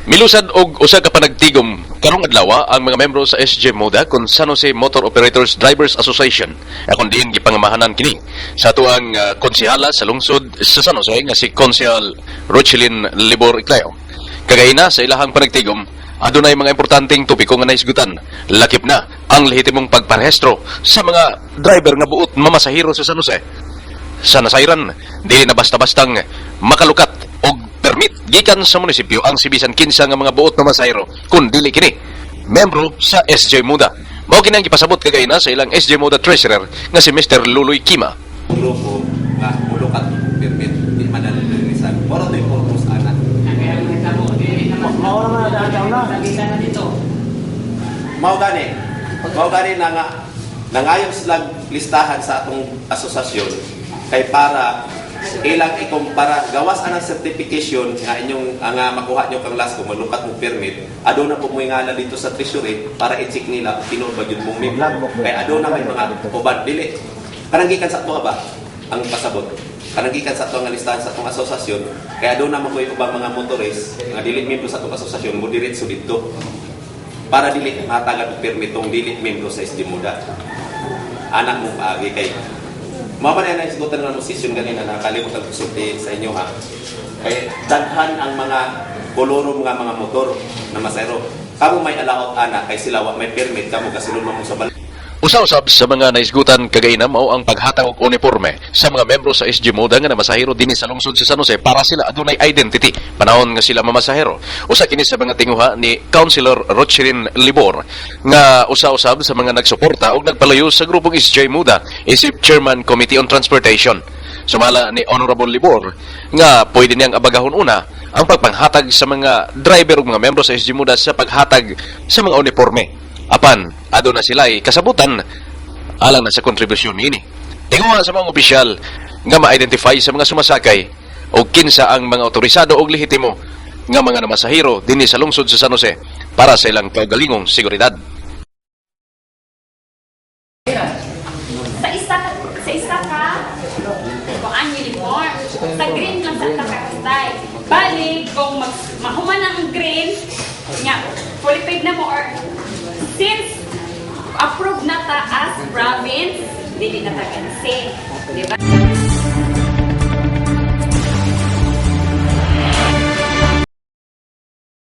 Milusad og usa ka panagtigom karong adlaw ang mga membro sa SG Moda kon San Jose Motor Operators Drivers Association akong diin gipangamahanan kini sa tuang konsehala sa lungsod sa San Jose nga si Konsehal Rochelyn Libor Iclao. Kagayna sa ilahang panagtigom adunay mga importanteng topiko nga naisgutan. Lakip na ang lehitimong pagparehistro sa mga driver nga buot mamasahero sa San Jose. Sa nasayran, dili na basta-bastang makalukat og permit gikan sa munisipyo ang sibisan kinsa nga mga buot na masahero kun dili kini membro sa SJ Moda. Mao kini ang gipasabot kagayna sa ilang SJ Moda treasurer nga si Mr. Luloy Kima. Grupo nga mulukat permit di manalilisan. Moro to yung purpose ana. Mao gani na nga nangayon silang listahan sa atong asosasyon kay para ilang ikumpara gawas anang certification nga inyong nga makuha nyo kang last kung malukat mo permit ado na po mo ingala dito sa treasury para i-check nila tinuod ba yun mong membro kay ado na may mga ubad dili kananggikan sa ato ba ang pasabot kananggikan sa ato nga listahan sa atong asosasyon kay ado na mo ko ubang mga motorist nga dili membro sa atong asosasyon mo diretso dito para dili matagad permit tong dili membro sa SG Moda anak mo paagi kay mapa na naisgutan ng session ganina na kalimutan ko sulti sa inyo ha. Kaya daghan ang mga koloro mga motor na masayro. Kamo may allowed ana kay sila wa may permit kamo kasulod mo sa bal. Usa-usab sa mga naisgutan kagayna mao ang paghatag og uniforme sa mga membro sa SG Moda nga namasahero dinhi sa lungsod sa San Jose para sila adunay identity panahon nga sila mamasahero. Usa kini sa mga tinguha ni Councilor Rochelyn Libor nga usa-usab sa mga nagsuporta og nagpalayo sa grupong SG Moda isip Chairman Committee on Transportation. Sumala ni Honorable Libor nga pwede niyang abagahon una ang pagpanghatag sa mga driver ug mga membro sa SG Moda sa paghatag sa mga uniforme. Apan, ado na sila'y kasabutan alang na sa kontribusyon ini. Tinguha sa mga opisyal nga ma-identify sa mga sumasakay o kinsa ang mga otorisado o lehitimo nga mga namasahero dinhi sa lungsod sa San Jose para sa ilang kaugalingong seguridad. Sa isa ka kuan uniform. Sa green lang sa kakastay. Bali, kung mahuman ang green, nga, fully paid na mo or since approved na ta as province, hindi na ta kansi. Diba?